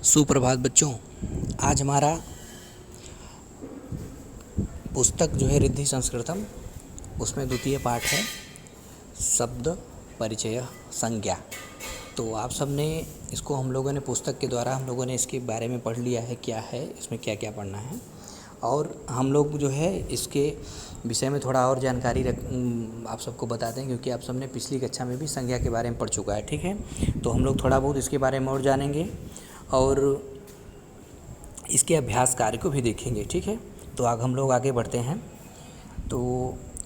सुप्रभात बच्चों। आज हमारा पुस्तक जो है रिद्धि संस्कृतम, उसमें द्वितीय पाठ है शब्द परिचय संज्ञा। तो आप सब ने इसको हम लोगों ने पुस्तक के द्वारा हम लोगों ने इसके बारे में पढ़ लिया है, क्या है इसमें, क्या क्या पढ़ना है। और हम लोग जो है इसके विषय में थोड़ा और जानकारी आप सबको बताते हैं, क्योंकि आप सब ने पिछली कक्षा में भी संज्ञा के बारे में पढ़ चुका है। ठीक है, तो हम लोग थोड़ा बहुत इसके बारे में और जानेंगे और इसके अभ्यास कार्य को भी देखेंगे। ठीक है, तो आगे हम लोग आगे बढ़ते हैं। तो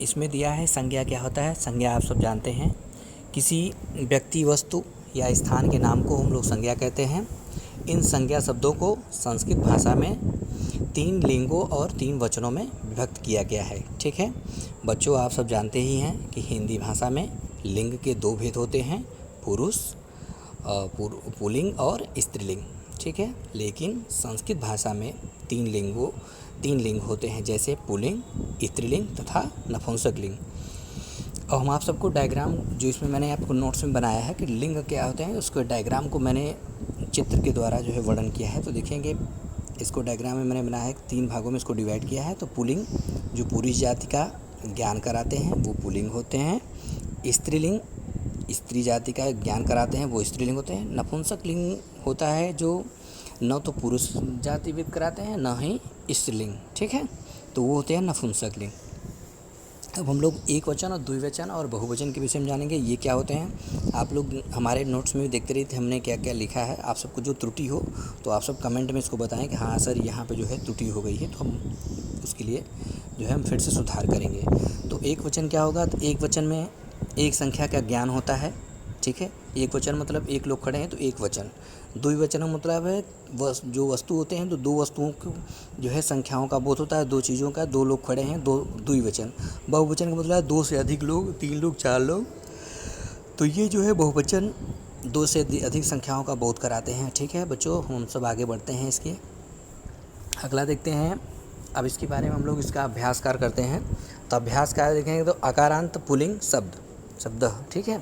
इसमें दिया है संज्ञा क्या होता है। संज्ञा आप सब जानते हैं, किसी व्यक्ति, वस्तु या स्थान के नाम को हम लोग संज्ञा कहते हैं। इन संज्ञा शब्दों को संस्कृत भाषा में 3 लिंगों और 3 वचनों में विभक्त किया गया है। ठीक है बच्चों, आप सब जानते ही हैं कि हिंदी भाषा में लिंग के 2 भेद होते हैं, पुरुष पुल्लिंग और स्त्रीलिंग। ठीक है, लेकिन संस्कृत भाषा में 3 लिंग होते हैं, जैसे पुल्लिंग, स्त्रीलिंग तथा नपुंसक लिंग। और हम आप सबको डायग्राम जो इसमें मैंने आपको नोट्स में बनाया है कि लिंग क्या होते हैं, उसको डायग्राम को मैंने चित्र के द्वारा जो है वर्णन किया है। तो देखेंगे इसको डायग्राम में मैंने बनाया है, 3 भागों में इसको डिवाइड किया है। तो पुल्लिंग जो पुरुष जाति का ज्ञान कराते हैं वो पुल्लिंग होते हैं। स्त्रीलिंग स्त्री जाति का ज्ञान कराते हैं वो स्त्रीलिंग होते हैं। नपुंसक लिंग होता है जो न तो पुरुष जातिविद कराते हैं न ही स्त्रीलिंग। ठीक है, तो वो होते हैं नपुंसक लिंग। अब हम लोग एक वचन और द्विवचन और बहुवचन के विषय में जानेंगे, ये क्या होते हैं। आप लोग हमारे नोट्स में भी देखते रहिए थे हमने क्या क्या लिखा है। आप सबको जो त्रुटि हो तो आप सब कमेंट में इसको बताएं कि हाँ सर यहाँ पे जो है त्रुटि हो गई है, तो हम उसके लिए जो है हम फिर से सुधार करेंगे। तो एक वचन क्या होगा, तो एक वचन में एक संख्या का ज्ञान होता है। ठीक है, एक वचन मतलब एक लोग खड़े हैं तो एक वचन। द्विवचन मतलब है जो वस्तु होते हैं तो 2 वस्तुओं को जो है संख्याओं का बोध होता है, 2 चीज़ों का, 2 लोग खड़े हैं, 2 द्विवचन। बहुवचन का मतलब है 2 से अधिक लोग, 3 लोग, 4 लोग। तो ये जो है बहुवचन 2 से अधिक संख्याओं का बोध कराते हैं। ठीक है बच्चों, हम सब आगे बढ़ते हैं। इसके अगला देखते हैं। अब इसके बारे में हम लोग इसका अभ्यास कार्य करते हैं। तो अभ्यास कार्य देखेंगे तो अकारांत पुल्लिंग शब्द। ठीक है,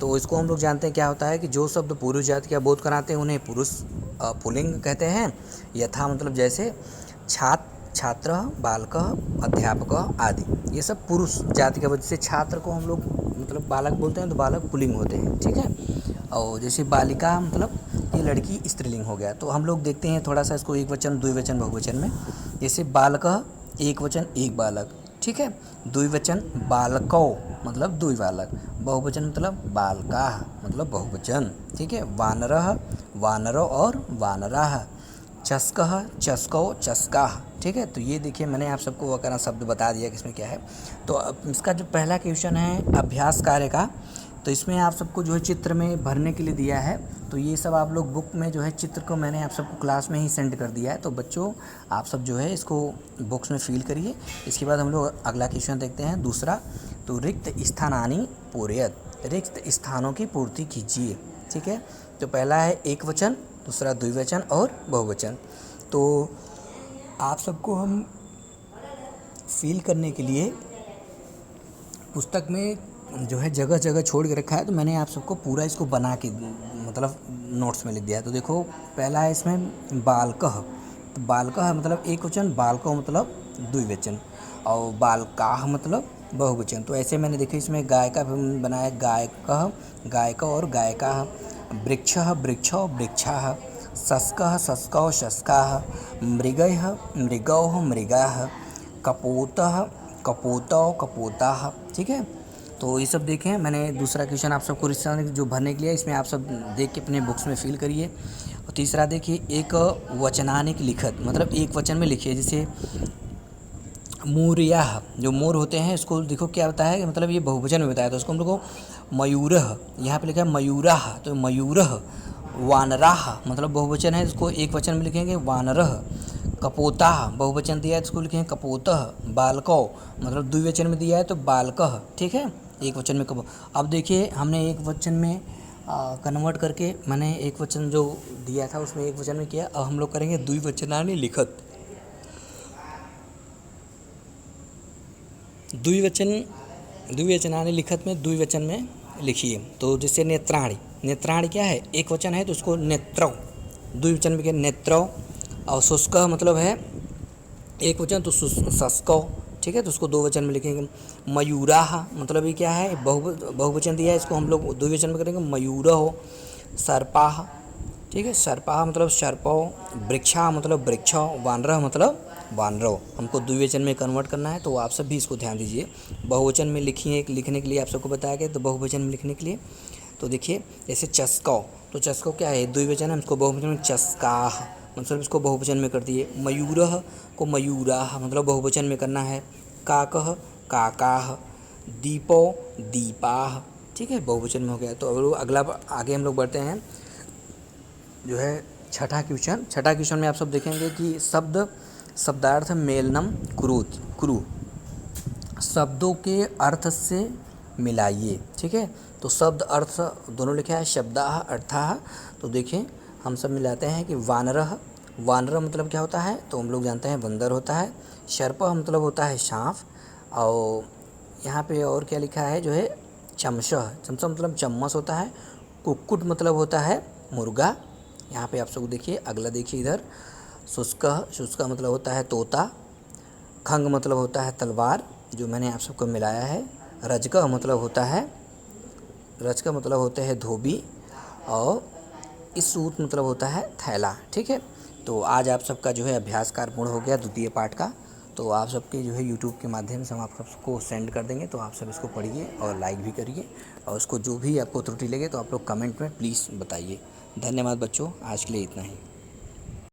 तो इसको हम लोग जानते हैं क्या होता है कि जो शब्द पुरुष जाति का बोध कराते हैं उन्हें पुरुष पुल्लिंग कहते हैं। यथा मतलब जैसे छात्र, बालक, अध्यापक आदि, ये सब पुरुष जाति का। वजह से छात्र को हम लोग मतलब बालक बोलते हैं तो बालक पुल्लिंग होते हैं। ठीक है, और जैसे बालिका मतलब ये लड़की स्त्रीलिंग हो गया। तो हम लोग देखते हैं थोड़ा सा इसको एक वचन, द्विवचन, बहुवचन में। जैसे बालक एक वचन एक बालक। ठीक है, द्विवचन बालकौ मतलब 2 बालक, बहुवचन मतलब बालका मतलब बहुवचन। ठीक है, वानरः वानरो और वानराः, चषकः चषकौ चषकाः। ठीक है, तो ये देखिए मैंने आप सबको वकारा शब्द बता दिया कि इसमें क्या है। तो अब इसका जो पहला क्वेश्चन है अभ्यास कार्य का, तो इसमें आप सबको जो है चित्र में भरने के लिए दिया है। तो ये सब आप लोग बुक में जो है चित्र को मैंने आप सबको क्लास में ही सेंड कर दिया है। तो बच्चों आप सब जो है इसको बुक्स में फिल करिए। इसके बाद हम लोग अगला क्वेश्चन देखते हैं दूसरा। तो रिक्त स्थानानि पूरयत, रिक्त स्थानों की पूर्ति कीजिए। ठीक है, तो पहला है एक वचन, दूसरा द्विवचन और बहुवचन। तो आप सबको हम फिल करने के लिए पुस्तक में जो है जगह जगह छोड़ के रखा है, तो मैंने आप सबको पूरा इसको बना के मतलब नोट्स में लिख दिया है। तो देखो पहला है इसमें बालकः, तो बालकः मतलब एक वचन, बालको मतलब द्विवचन, और बालकाः मतलब बहुवचन। तो ऐसे मैंने देखिए इसमें गाय का भी बनाया, गायकः गायक और गायिकाः, वृक्षः वृक्षौ वृक्षाः, शस्कः शस्कौ शस्काः, मृगः मृगौ मृगाः, कपोतः कपोतौ कपोताः। ठीक है, तो ये सब देखें। मैंने दूसरा क्वेश्चन आप सबको रिश्ता जो भरने के लिए इसमें आप सब देख के अपने बुक्स में फिल करिए। और तीसरा देखिए एक वचनानिक लिखत मतलब एक वचन में लिखिए। जैसे मूर्याः, जो मोर होते हैं इसको देखो क्या होता है कि मतलब ये बहुवचन में बताया, तो उसको हम लोग को मयूरः, यहाँ पे लिखा है मयूराः, तो मयूरः। वानराः मतलब बहुवचन है, इसको एक वचन में लिखेंगे वानरः। कपोताः बहुवचन दिया है, इसको लिखेंगे कपोतः। बालकौ मतलब द्विवचन में दिया है तो बालकः। ठीक है, एक वचन में कपो। अब देखिए हमने एक वचन में कन्वर्ट करके मैंने एक वचन जो दिया था उसमें एक वचन में किया। अब हम लोग करेंगे द्विवचनानि लिखत। द्विवचनानि लिखत में द्विवचन में लिखिए। तो जैसे नेत्राणि, नेत्राणि क्या है एक वचन है तो उसको नेत्रौ द्विवचन में क्या, नेत्रौ। और शुष्क मतलब है एक वचन, तो शुष्कौ, ठीक है, तो उसको दो वचन में लिखेंगे। मयूराः मतलब ये क्या है, बहुवचन दिया है, इसको हम लोग द्विवचन में करेंगे मयूरः। सर्पाः, ठीक है, सर्पाः मतलब सर्पौ। वृक्षा मतलब वृक्षौ। वानरः मतलब वानरौ। हमको द्विवचन में कन्वर्ट करना है, तो आप सब भी इसको ध्यान दीजिए। बहुवचन में लिखने के लिए आप सबको बताया गया, तो बहुवचन में लिखने के लिए तो देखिए जैसे चस्कौ, तो चस्कौ क्या है, द्विवचन है, इसको बहुवचन में चस्काः मतलब इसको बहुवचन में कर दिए। मयूरः को मयूराः मतलब बहुवचन में करना है। काकः काकाः। दीपौ दीपाः, ठीक है, बहुवचन में हो गया। तो अब अगला आगे हम लोग बढ़ते हैं जो है छठा क्वेश्चन में आप सब देखेंगे कि शब्दार्थ मेलनम कुरु, शब्दों के अर्थ से मिलाइए, ठीक है। तो शब्द अर्थ दोनों लिखा है, शब्दाः अर्थाः। तो देखिए हम सब मिलाते हैं कि वानरः, वानर मतलब क्या होता है, तो हम लोग जानते हैं बंदर होता है। सर्पः मतलब होता है सांप। और यहाँ पे और क्या लिखा है जो है, चमसः, चमसः मतलब चम्मच होता है। कुक्कुट मतलब होता है मुर्गा। यहाँ पे आप सब देखिए, अगला देखिए इधर, शुष्कः मतलब होता है तोता। खंग मतलब होता है तलवार, जो मैंने आप सबको मिलाया है। रजकः मतलब होता है धोबी। और सूत मतलब होता है थैला, ठीक है। तो आज आप सबका जो है अभ्यास कार्य पूर्ण हो गया द्वितीय पाठ का। तो आप सबके जो है यूट्यूब के माध्यम से हम आप सबको सेंड कर देंगे, तो आप सब इसको पढ़िए और लाइक भी करिए। और उसको जो भी आपको त्रुटि लगे तो आप लोग कमेंट में प्लीज़ बताइए। धन्यवाद बच्चों, आज के लिए इतना ही।